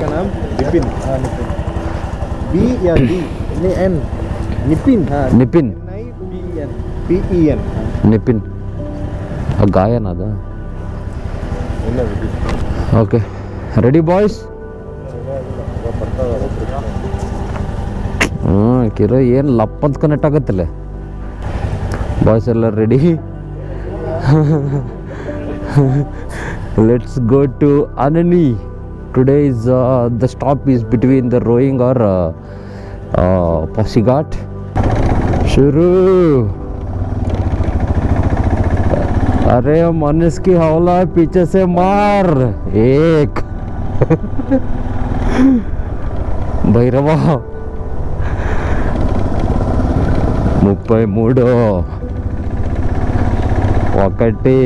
का नाम निपिन। हाँ निपिन, बी या डी एन, निपिन। हाँ ನಿಪಿನ್ PEN ನಿಪಿನ್ ಗಾಯನ ಅದ. Okay ready boys? ಕಿರೋ ಏನು ಲಪ್ ಅಂತ ಕನೆಕ್ಟ್ ಆಗುತ್ತಲ್ಲ. ಬಾಯ್ಸ್ ಎಲ್ಲ ready? Let's go to Anani. Today is the stop is between the rowing or Pasighat. शुरू. अरे मनीष की हौला पीछे से मार एक. भैरवा 33 ఒకటి.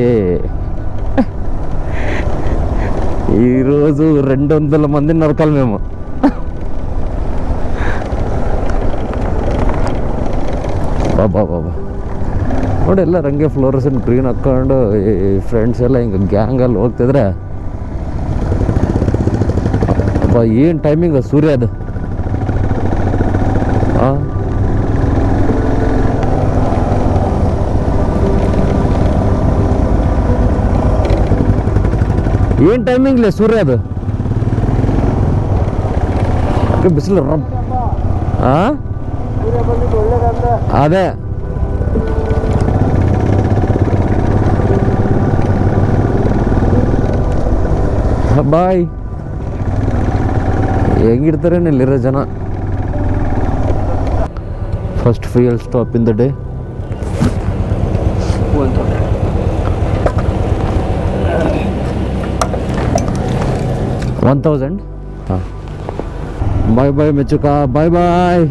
ఈరోజు 200 మందిని నరకాలి మేము. ಬಾಬಾ ಬಾಬಾ ನೋಡಿ, ಎಲ್ಲ ರಂಗೆ ಫ್ಲೋರಸನ್ ಗ್ರೀನ್ ಹಾಕ್ಕೊಂಡು ಫ್ರೆಂಡ್ಸ್ ಎಲ್ಲ ಹಿಂಗೆ ಗ್ಯಾಂಗಲ್ಲಿ ಹೋಗ್ತಿದ್ರೆ ಅಪ್ಪ ಏನು ಟೈಮಿಂಗ್ ಸೂರ್ಯ ಅದು. ಹಾಂ ಏನು ಟೈಮಿಂಗ್ಲೇ ಸೂರ್ಯ ಅದು. ಬಿಸಿಲು ರಬ್. ಹಾಂ ಅದೇ ಬಾಯ್. ಹೆಂಗಿರ್ತಾರೆ ಇಲ್ಲಿರೋ ಜನ. First fuel stop in the day. 1000. ಹಾಂ ಬಾಯ್ ಬಾಯ್ ಮೆಚ್ಚುಕ, ಬಾಯ್ ಬಾಯ್.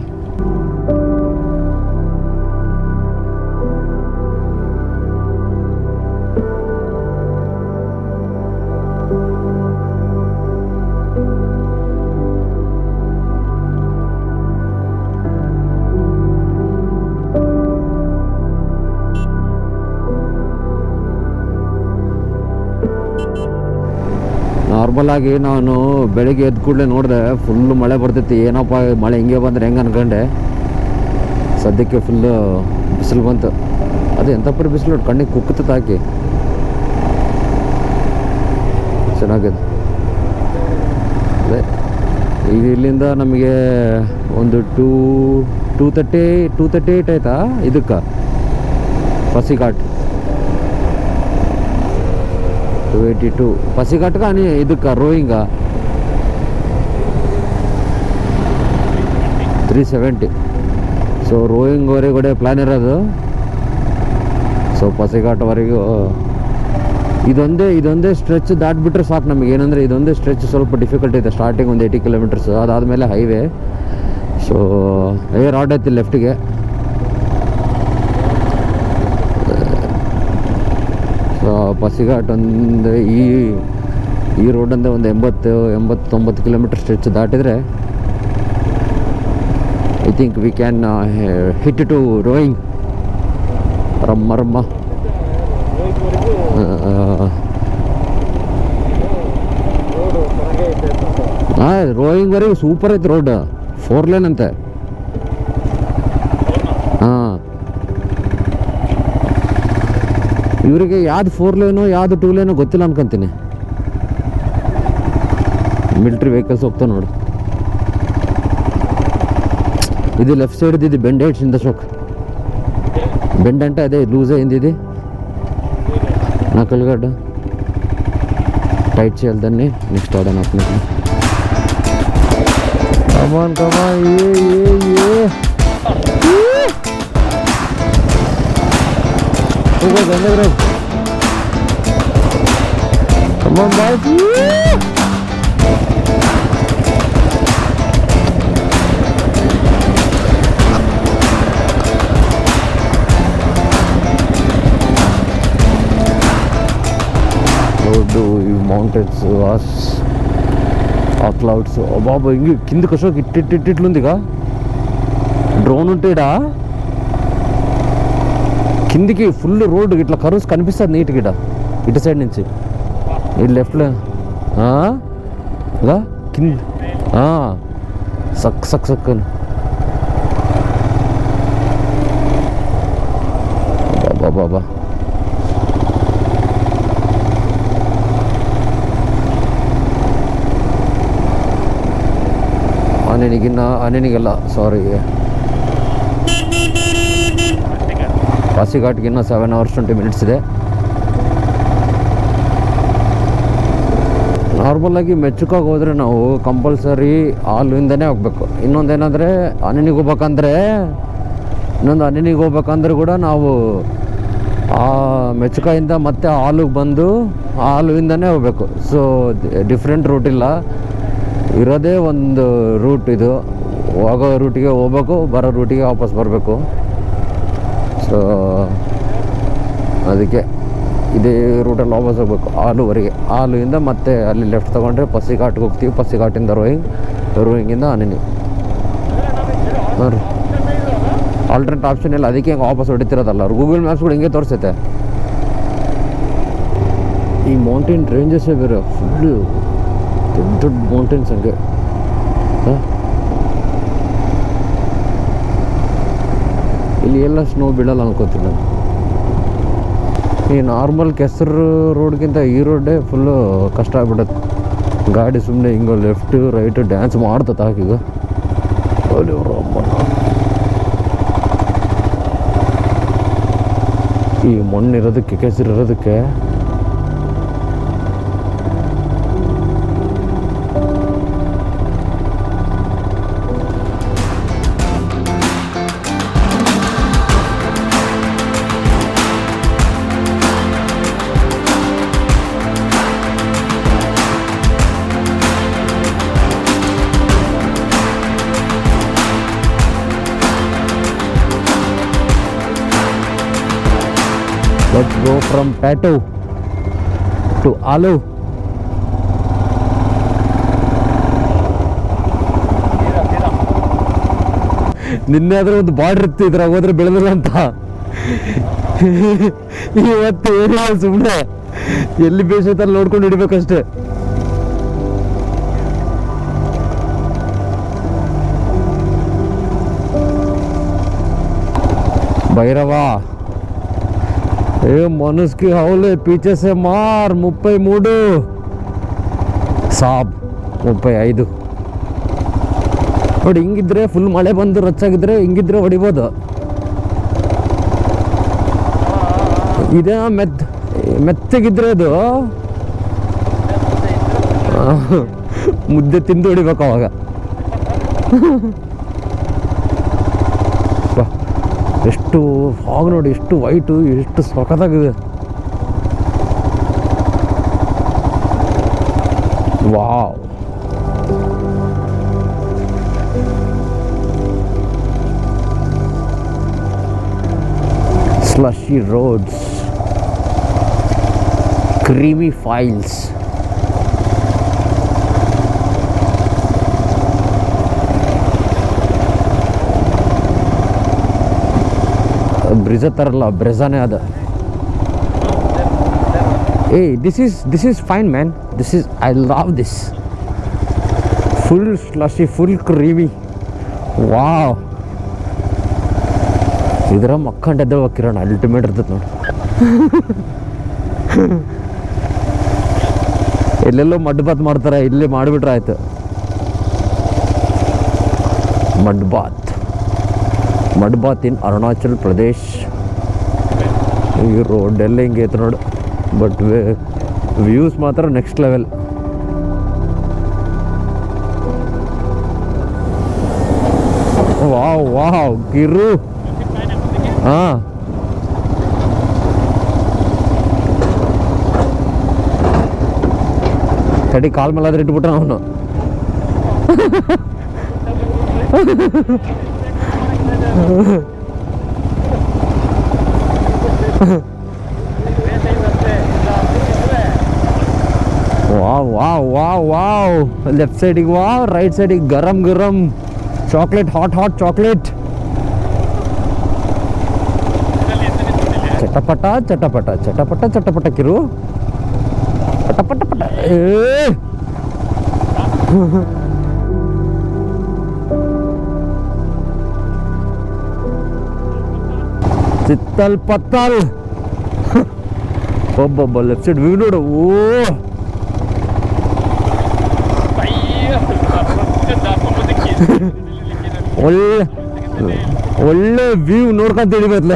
ನಾರ್ಮಲ್ ಆಗಿ ನಾನು ಬೆಳಿಗ್ಗೆ ಎದ್ದು ಕೂಡಲೇ ನೋಡಿದೆ ಫುಲ್ಲು ಮಳೆ ಬರ್ತೈತಿ. ಏನಪ್ಪ ಮಳೆ ಹಿಂಗೆ ಬಂದರೆ ಹೆಂಗೆ ಅನ್ಕೊಂಡೆ. ಸದ್ಯಕ್ಕೆ ಫುಲ್ಲು ಬಿಸಿಲು ಬಂತು. ಅದು ಎಂಥಪ್ಪರ ಬಿಸಿಲು ನೋಡಿ, ಕಣ್ಣಿಗೆ ಕುಕ್ಕುತ್ತೆ ಹಾಕಿ. ಚೆನ್ನಾಗಿದೆ. ಅದೇ ಈಗ ಇಲ್ಲಿಂದ ನಮಗೆ ಒಂದು 238 ಆಯ್ತಾ ಇದಕ್ಕೆ ಪಸಿಘಾಟ್. 282 ಪಸಿಘಾಟ್ಗೆ ಇದಕ್ಕೆ ರೋಯಿಂಗ 370. ಸೊ ರೋಯಿಂಗ್ವರೆಗೆ ಪ್ಲ್ಯಾನ್ ಇರೋದು. ಸೊ ಪಸಿಘಾಟ್ವರೆಗೂ ಇದೊಂದೇ ಸ್ಟ್ರೆಚ್ ದಾಟ್ಬಿಟ್ರೆ ಸಾಕು ನಮಗೆ. ಏನಂದರೆ ಇದೊಂದೇ ಸ್ಟ್ರೆಚ್ ಸ್ವಲ್ಪ ಡಿಫಿಕಲ್ಟ್ ಇದೆ. ಸ್ಟಾರ್ಟಿಂಗ್ ಒಂದು 80 ಕಿಲೋಮೀಟರ್ಸ್, ಅದಾದಮೇಲೆ ಹೈವೇ. ಸೊ ರಾಡ್ ಐತಿ ಲೆಫ್ಟಿಗೆ. ಸೊ ಪಸಿಘಾಟ್ ಒಂದು ಈ ರೋಡಂದೇ ಒಂದು 80-90 ಕಿಲೋಮೀಟರ್ ಸ್ಟ್ರೆಚ್ ದಾಟಿದರೆ I think we can hit to Roing. ರಮ್ಮ ಹಾಂ, ರೋಯಿಂಗ್ವರೆಗೂ ಸೂಪರ್ ಐತೆ ರೋಡ್. 4 ಲೇನ್ ಅಂತೆ. ಹಾಂ, ಇವರಿಗೆ ಯಾವ್ದು 4 ಲೇನು ಯಾವ್ದು 2 ಲೇನು ಗೊತ್ತಿಲ್ಲ ಅನ್ಕೊಂತೀನಿ. ಮಿಲ್ಟ್ರಿ ವೆಹಿಕಲ್ಸ್ ಹೋಗ್ತಾವೆ ನೋಡಿ. ಇದು ಲೆಫ್ಟ್ ಸೈಡ್ ಇದು ಬೆಂಡ್ ಇಂದ ಶೋಕ್ ಬೆಂಡ್ అంటే అదే లూజ్ అయింది. ఇది నకల్గడ్డ టైట్ చేయాలి దాన్ని. నెక్స్ట్ ఆడ నాకు కమాన్ కమాన్. Come on boys. ఈ మౌంటైన్స్ ఆ క్లౌడ్స్ బాబా ఇంక కిందికి వచ్చాక ఇట్లుందిగా. డ్రోన్ ఉంటేడా కిందికి ఫుల్ రోడ్ ఇట్లా కర్వ్స్ కనిపిస్తుంది నీట్గా ఇటు సైడ్ నుంచి. ఈ లెఫ్ట్లో ಕಿಂದ ಹಾಂ ಸಕ್ಕನ್ ಬಾಬಾ ಆನೆನಿಗೆಲ್ಲ ಸಾರಿ ಪಾಸಿಘಾಟ್ಗಿನ್ನ 7 hours 20 minutes ಇದೆ. ನಾರ್ಮಲಾಗಿ ಮೆಚ್ಚುಕಾಗಿ ಹೋದರೆ ನಾವು ಕಂಪಲ್ಸರಿ ಹಾಲಿಂದನೇ ಹೋಗ್ಬೇಕು. ಇನ್ನೊಂದೇನೆಂದರೆ ಆನೆನಿಗೆ ಹೋಗ್ಬೇಕಂದ್ರೆ ಕೂಡ ನಾವು ಆ ಮೆಚ್ಚುಕಾಯಿಂದ ಮತ್ತೆ ಹಾಲಿಗೆ ಬಂದು ಹಾಲಿಂದನೇ ಹೋಗ್ಬೇಕು. ಸೊ ಡಿಫ್ರೆಂಟ್ ರೂಟ್ ಇಲ್ಲ, ಇರೋದೇ ಒಂದು ರೂಟ್. ಇದು ಹೋಗೋ ರೂಟಿಗೆ ಹೋಗ್ಬೇಕು, ಬರೋ ರೂಟಿಗೆ ವಾಪಸ್ ಬರಬೇಕು. ಸೊ ಅದಕ್ಕೆ ಇದೇ ರೂಟಲ್ಲಿ ವಾಪಸ್ ಹೋಗ್ಬೇಕು ಹಾಲುವರೆಗೆ. ಹಾಲುವಿಂದ ಮತ್ತೆ ಅಲ್ಲಿ ಲೆಫ್ಟ್ ತೊಗೊಂಡ್ರೆ ಪಾಸಿಘಾಟ್ಗೆ ಹೋಗ್ತೀವಿ. ಪಾಸಿಘಾಟಿಂದ ರೋಯಿಂಗಿಂದ ಆನೆನಿ ನೋಡ್ರಿ. ಆಲ್ಟರ್ನೇಟ್ ಆಪ್ಷನ್ ಇಲ್ಲ, ಅದಕ್ಕೆ ಹೆಂಗೆ ವಾಪಸ್ ಹೊಡಿತಿರೋದಲ್ಲ. ಅವ್ರು ಗೂಗಲ್ ಮ್ಯಾಪ್ಸ್ ಕೂಡ ಹಿಂಗೆ ತೋರಿಸುತ್ತೆ. ಈ ಮೌಂಟೇನ್ ರೇಂಜಸ್ಸೇ ಬೇರೆ, ಫುಲ್ಲು ದೊಡ್ಡ ಮೌಂಟೇನ್ಸ್ ಹಂಗೆ. ಇಲ್ಲಿ ಎಲ್ಲ ಸ್ನೋ ಬೀಳಲ್ಲ ಅನ್ಕೋತೀನಿ ನಾನು. ಈ ನಾರ್ಮಲ್ ಕೆಸರು ರೋಡ್ಗಿಂತ ಈ ರೋಡೇ ಫುಲ್ಲು ಕಷ್ಟ ಆಗ್ಬಿಡುತ್ತೆ. ಗಾಡಿ ಸುಮ್ಮನೆ ಹಿಂಗೆ ಲೆಫ್ಟ್ ರೈಟ್ ಡ್ಯಾನ್ಸ್ ಮಾಡ್ತದೆ ಹಾಕೀಗ. ಅಲ್ಲಿ ಈ ಮಣ್ಣಿರೋದಕ್ಕೆ ಕೆಸರಿರೋದಕ್ಕೆ let's go from Pato to Alu. ನಿನ್ನೆ ಆದ್ರೆ ಒಂದು ಬಾರ್ಡರ್ ಇತ್ತು, ಇದ್ರಾಗ ಹೋದ್ರೆ ಬೆಳೆದಿಲ್ಲ ಅಂತ. ಇವತ್ತು ಏನಿಲ್ಲ, ಸುಮ್ಮನೆ ಎಲ್ಲಿ ಬೇಸತ್ತಲ್ಲಿ ನೋಡ್ಕೊಂಡು ಹಿಡಿಬೇಕಷ್ಟೆ. ಭೈರವ ಮನುಷ್ಕಿ ಹೌಲೆ ಪೀಚೆ ಸೆ ಮಾರ್ 33 ಸಾಬ್ 35 ನೋಡಿ. ಹಿಂಗಿದ್ರೆ ಫುಲ್ ಮಳೆ ಬಂದು ರಚ್ಚಾಗಿದ್ರೆ ಹಿಂಗಿದ್ರೆ ಹೊಡಿಬೋದು. ಇದೇ ಮೆತ್ತಗಿದ್ರೆ ಅದು ಮುದ್ದೆ ತಿಂದು ಹೊಡಿಬೇಕು ಅವಾಗ. ಎಷ್ಟು ಫಾಗ್ ನೋಡಿ, ಎಷ್ಟು ವೈಟು, ಎಷ್ಟು ಸಖತ್ತಾಗಿದೆ. Wow, slushy roads, creamy files. ಬ್ರಿಜ ತರಲ್ಲ, ಬ್ರೆಜಾನೇ ಅದ. This is fine man, I love this. Full slushy, full creamy. Wow, ಇದರ ಮಕ್ಕಂಡೆದ್ದ ಕಿರಣ ಅಲ್ಟಿಮೇಟ್ ಇರ್ತದೆ ನೋಡಿ. ಎಲ್ಲೆಲ್ಲೋ ಮಡ್ ಬಾತ್ ಮಾಡ್ತಾರೆ, ಇಲ್ಲಿ ಮಾಡಿಬಿಟ್ರೆ ಆಯ್ತು. ಮಡ್ ಬಾತ್ ಇನ್ ಅರುಣಾಚಲ್ ಪ್ರದೇಶ್. ಈ ರೋಡೆಲ್ಲ ಹಿಂಗೆ ಐತೆ ನೋಡಿ, ಬಟ್ ವ್ಯೂಸ್ ಮಾತ್ರ ನೆಕ್ಸ್ಟ್ ಲೆವೆಲ್. ವಾವ್ ಗಿರು. ಹಾಂ, ತಡಿ ಕಾಲ್ ಮೇಲಾದ್ರೆ ಇಟ್ಬಿಟ್ಟ ಅವನು. ವಾವ್ ಲೆಫ್ಟ್ ಸೈಡಿಗೆ ವಾವ್, ರೈಟ್ ಸೈಡಿಗೆ ಗರಂ ಚಾಕ್ಲೇಟ್, ಹಾಟ್ ಚಾಕ್ಲೇಟ್. ಚಟಪಟ ಕಿರು, ಪಟ. ಚಿತ್ತಲ್ ಪತ್ತಲ್ ಒಬ್ಬೊಬ್ಬ ಲೆಫ್ಟ್ ಸೈಡ್ ವ್ಯೂ ನೋಡು. ಓ ಒಳ್ಳೆ ಒಳ್ಳೆ ವ್ಯೂ ನೋಡ್ಕೊಂತ ಹಿಡಿಬೇಕಲ್ಲ.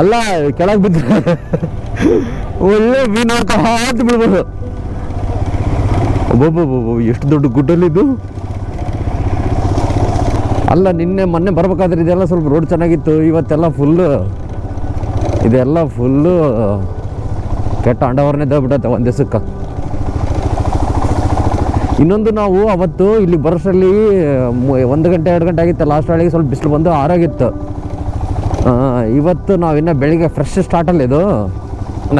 ಅಲ್ಲ ಕೆಳಗೆ ಬಿದ್ದರೆ ಒಳ್ಳೆ ವ್ಯೂ ನೋಡ್ಕೊಂತ ಬಿಡ್ಬೋದು. ಒಬ್ಬೊಬ್ಬ ಎಷ್ಟು ದೊಡ್ಡ ಗುಡ್ಡಲ್ಲಿದ್ದು. ಅಲ್ಲ ಮೊನ್ನೆ ಬರ್ಬೇಕಾದ್ರೆ ಇದೆಲ್ಲ ಸ್ವಲ್ಪ ರೋಡ್ ಚೆನ್ನಾಗಿತ್ತು. ಇವತ್ತೆಲ್ಲ ಫುಲ್ಲು ಇದೆಲ್ಲ ಫುಲ್ಲು ಕೆಟ್ಟ ಅಂಡವರನೇ ದಬಿಟ್ಟತ್ತೆ ಒಂದು ದಿವಸಕ್ಕೆ. ಇನ್ನೊಂದು ನಾವು ಅವತ್ತು ಇಲ್ಲಿ ಬರೋಷ್ಟರಲ್ಲಿ 1 ಗಂಟೆ 2 ಗಂಟೆ ಆಗಿತ್ತು. ಲಾಸ್ಟ್ ವೇಳೆಗೆ ಸ್ವಲ್ಪ ಬಿಸಿಲು ಬಂದು ಆರಾಗಿತ್ತು. ಇವತ್ತು ನಾವಿನ್ನು ಬೆಳಿಗ್ಗೆ ಫ್ರೆಶ್ ಸ್ಟಾರ್ಟಲ್ಲಿ ಇದು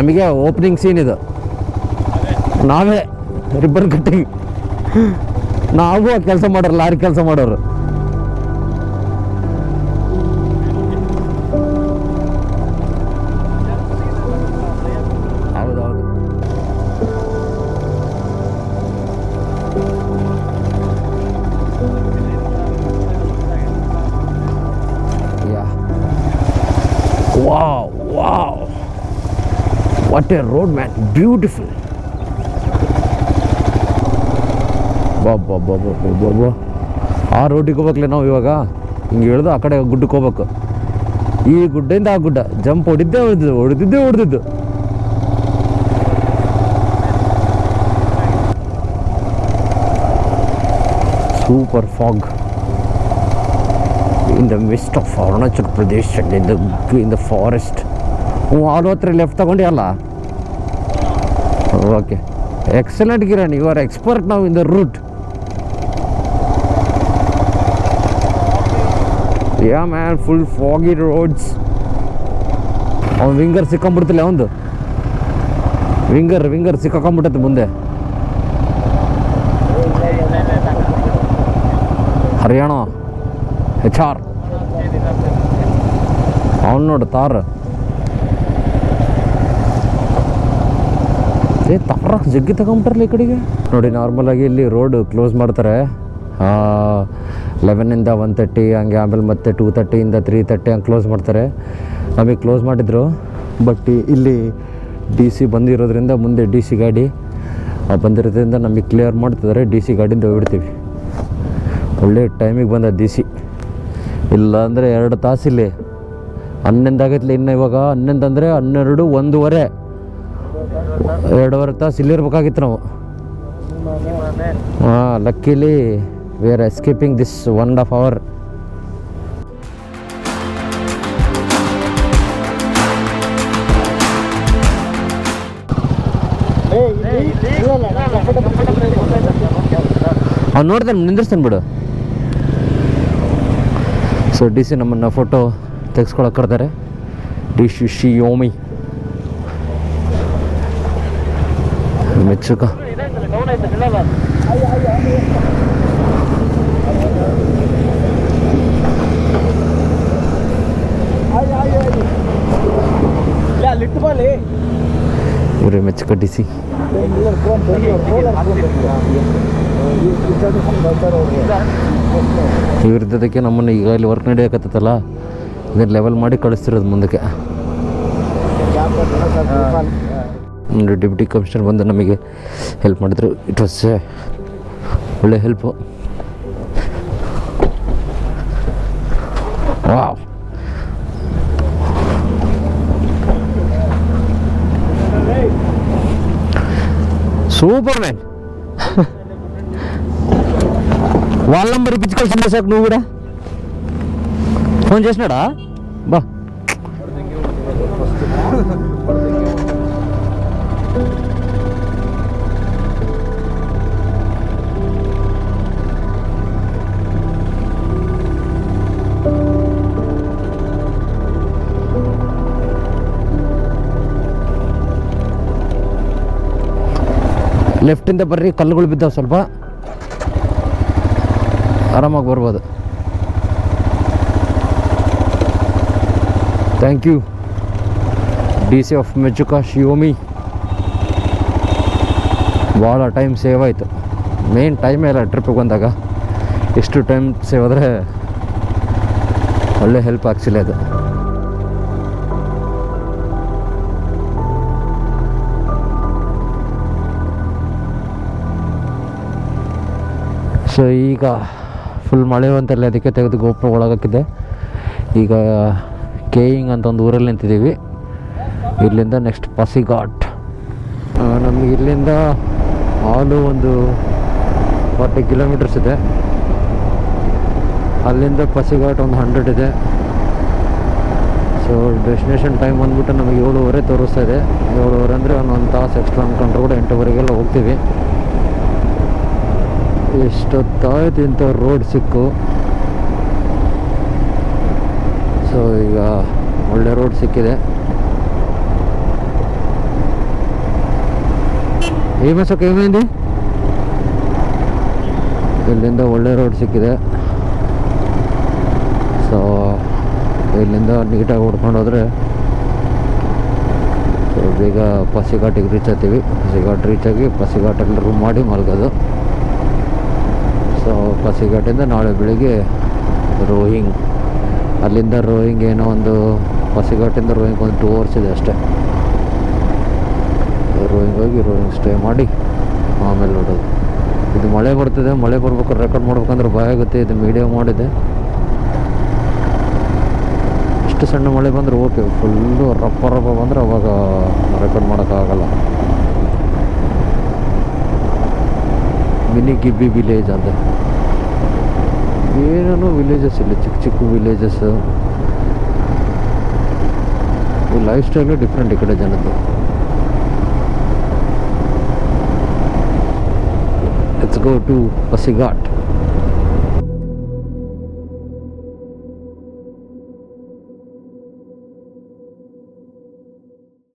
ನಮಗೆ ಓಪನಿಂಗ್ ಸೀನ್ ಇದು. ನಾವೇ ರಿಬ್ಬನ್ ಕಟ್ಟಿಂಗ್, ನಾವು ಕೆಲಸ ಮಾಡೋರು, ಲಾರಿ ಕೆಲಸ ಮಾಡೋರು. ಹೌದೌದು. Wow, wow. What a road, man. Beautiful. ಬಾ ಆ ರೋಡಿಗೆ ಹೋಗ್ಬೇಕಲ್ಲ ನಾವು ಇವಾಗ. ಹಿಂಗೆ ಇಳಿದು ಆ ಕಡೆ ಗುಡ್ಡಕ್ಕೆ ಹೋಗ್ಬೇಕು. ಈ ಗುಡ್ಡೆಯಿಂದ ಆ ಗುಡ್ಡ ಜಂಪ್ ಹೊಡೆದಿದ್ದು. Super fog in the midst of Arunachal Pradesh and in the forest. ಆಲ್ ಹತ್ರ ಲೆಫ್ಟ್ ತಗೊಂಡು ಅಲ್ಲ. Okay, excellent Kiran, you are expert ನಾವು in the route. Yeah man, full foggy roads. ಅವ್ನು ವಿಂಗರ್ ಸಿಕ್ಕೊಂಬಿಡ್ತಿಲ್ಲ, ಒಂದು ವಿಂಗರ್ ಸಿಕ್ಕಾಕೊಂಬಿಟ್ಟತ್ತೆ ಮುಂದೆ. ಹರಿಯಾಣ HR ಅವನು ನೋಡು ತಾರ ಜಗ್ಗಿ ತಗೊಂಬಿಟ್ರಲ್ಲ ಈ ಕಡೆಗೆ. ನೋಡಿ, ನಾರ್ಮಲಾಗಿ ಇಲ್ಲಿ ರೋಡ್ ಕ್ಲೋಸ್ ಮಾಡ್ತಾರೆ 11ಇಂದ 1:30 ಹಂಗೆ, ಆಮೇಲೆ ಮತ್ತೆ 2:30ಇಂದ 3:30 ಹಂಗೆ ಕ್ಲೋಸ್ ಮಾಡ್ತಾರೆ. ನಮಗೆ ಕ್ಲೋಸ್ ಮಾಡಿದ್ರು, ಬಟ್ ಇಲ್ಲಿ DC ಬಂದಿರೋದ್ರಿಂದ ಮುಂದೆ DC ಗಾಡಿ ಬಂದಿರೋದ್ರಿಂದ ನಮಗೆ ಕ್ಲಿಯರ್ ಮಾಡ್ತಿದ್ದಾರೆ. DC ಗಾಡಿಯಿಂದ ಹೋಗ್ಬಿಡ್ತೀವಿ. ಒಳ್ಳೆ ಟೈಮಿಗೆ ಬಂದ DC. ಇಲ್ಲ ಅಂದರೆ 2 ತಾಸು ಇಲ್ಲಿ 11 ಆಗೈತಿಲ್ಲ. ಇನ್ನು ಇವಾಗ 11 ಅಂದರೆ 12, 1:15, 2.5 ತಾಸು ಇಲ್ಲಿರ್ಬೇಕಾಗಿತ್ತು ನಾವು. Luckily we are escaping this 1.5 hour. ಅವ್ನು ನೋಡ್ತಾನೆ, ನಿಂದಿರ್ತಾನೆ ಬಿಡು. ಸೊ DC ನಮ್ಮನ್ನು ಫೋಟೋ ತೆಗೆಸ್ಕೊಳಕ್ಕೆ ಕರ್ತಾರೆ. Xiaomi ಮೆಚ್ಚುಕ. ಇವ್ರೆ ಮೆಚ್ಚುಕ DC. ಇವ್ರದ್ದಕ್ಕೆ ನಮ್ಮನ್ನು ಈಗ ಇಲ್ಲಿ ವರ್ಕ್ ನಡೆಯಕತ್ತಲ್ಲ, ಇದನ್ನು ಲೆವೆಲ್ ಮಾಡಿ ಕಳಿಸ್ತಿರೋದು ಮುಂದಕ್ಕೆ. ಡೆಪ್ಯೂಟಿ ಕಮಿಷನರ್ ಬಂದು ನಮಗೆ ಹೆಲ್ಪ್ ಮಾಡಿದ್ರು. ಇಟ್ ವಾಸ್ ಒಳ್ಳೆ ಹೆಲ್ಪು. Wow, super man. వాళ్ళ నంబర్ ఇప్పించుకోవాల్సిందే సార్. నువ్వు కూడా ఫోన్ చేసినాడా? బా ಲೆಫ್ಟಿಂದ ಬರ್ರಿ, ಕಲ್ಲುಗಳು ಬಿದ್ದಾವೆ, ಸ್ವಲ್ಪ ಆರಾಮಾಗಿ ಬರ್ಬೋದು. Thank you DC of Mechuka Xiaomi. ಭಾಳ ಟೈಮ್ ಸೇವ್ ಆಯಿತು. ಮೇನ್ ಟೈಮೇ ಇಲ್ಲ ಟ್ರಿಪ್ಪಿಗೆ ಬಂದಾಗ, ಎಷ್ಟು ಟೈಮ್ ಸೇವ್ ಆದರೆ ಒಳ್ಳೆ ಹೆಲ್ಪ್ ಆ್ಯಕ್ಚುಲಿ ಅದು. ಸೊ ಈಗ ಫುಲ್ ಮಳೆ ಬಂತಲ್ಲ, ಅದಕ್ಕೆ ತೆಗೆದು ಗೋಪುರ ಒಳಗಾಕಿದ್ದೆ. ಈಗ ಕೇಯಿಂಗ್ ಅಂತ ಒಂದು ಊರಲ್ಲಿ ನಿಂತಿದ್ದೀವಿ. ಇಲ್ಲಿಂದ ನೆಕ್ಸ್ಟ್ ಪಾಸಿಘಾಟ್. ನಮಗೆ ಇಲ್ಲಿಂದ ಆಲು ಒಂದು 40 ಕಿಲೋಮೀಟರ್ಸ್ ಇದೆ. ಅಲ್ಲಿಂದ ಪಾಸಿಘಾಟ್ ಒಂದು 100 ಇದೆ. ಸೊ ಡೆಸ್ಟಿನೇಷನ್ ಟೈಮ್ ಬಂದ್ಬಿಟ್ಟು ನಮಗೆ 7:30 ತೋರಿಸ್ತಾ ಇದೆ. 7:30 ಅಂದರೆ ಒಂದು ತಾಸು ಎಕ್ಸ್ಟ್ರಾ ಅಂದ್ಕೊಂಡ್ರೆ ಕೂಡ 8:00ವರೆಗೆಲ್ಲ ಹೋಗ್ತೀವಿ. ಎಷ್ಟೊತ್ತಾಯ್ತು ಇಂಥ ರೋಡ್ ಸಿಕ್ಕು. ಸೊ ಈಗ ಒಳ್ಳೆ ರೋಡ್ ಸಿಕ್ಕಿದೆ. ಏమైంది ಇಲ್ಲಿಂದ ಒಳ್ಳೆ ರೋಡ್ ಸಿಕ್ಕಿದೆ. ಸೊ ಇಲ್ಲಿಂದ ನೀಟಾಗಿ ಹೊಡ್ಕೊಂಡು ಹೋದರೆ ಸೊ ಬೇಗ ಪಾಸಿಘಾಟಿಗೆ ರೀಚ್ ಆಗ್ತೀವಿ. ಪಾಸಿಘಾಟ್ ರೀಚ್ ಆಗಿ ಪಾಸಿಘಾಟಲ್ಲಿ ರೂಮ್ ಮಾಡಿ ಮಲಗೋದು. ಸೊ ಪಾಸಿಘಾಟಿಂದ ನಾಳೆ ಬೆಳಿಗ್ಗೆ ರೋಯಿಂಗ್. ಅಲ್ಲಿಂದ ರೋಯಿಂಗ್ ಏನೋ ಒಂದು ಪಾಸಿಘಾಟಿಂದ ರೋಯಿಂಗ್ ಒಂದು 2 hours ಇದೆ ಅಷ್ಟೇ. ರೋಯಿಂಗ್ ಹೋಗಿ ರೋಯಿಂಗ್ ಸ್ಟೇ ಮಾಡಿ ಆಮೇಲೆ ನೋಡೋದು. ಇದು ಮಳೆ ಬರ್ತಿದೆ, ಮಳೆ ಬರ್ಬೇಕಾದ್ರೆ ರೆಕಾರ್ಡ್ ಮಾಡ್ಬೇಕಂದ್ರೆ ಭಯ ಆಗುತ್ತೆ. ಇದು ಮೀಡಿಯಾ ಮಾಡಿದೆ. ಇಷ್ಟು ಸಣ್ಣ ಮಳೆ ಬಂದರೆ ಓಕೆ, ಫುಲ್ಲು ರಪ್ಪ ಬಂದರೆ ಅವಾಗ ರೆಕಾರ್ಡ್ ಮಾಡೋಕ್ಕಾಗಲ್ಲ. ಮಿನಿ ಗಿಬ್ಬಿ ವಿಲೇಜ್ ಅಂತ ಏನೇನೋ ವಿಲೇಜಸ್ ಇಲ್ಲ, ಚಿಕ್ಕ ಚಿಕ್ಕ ವಿಲೇಜಸ್. ಈ ಲೈಫ್ ಸ್ಟೈಲು ಡಿಫ್ರೆಂಟ್ ಈ ಕಡೆ ಜನದ್ದು. Let's go to ಪಾಸಿಘಾಟ್.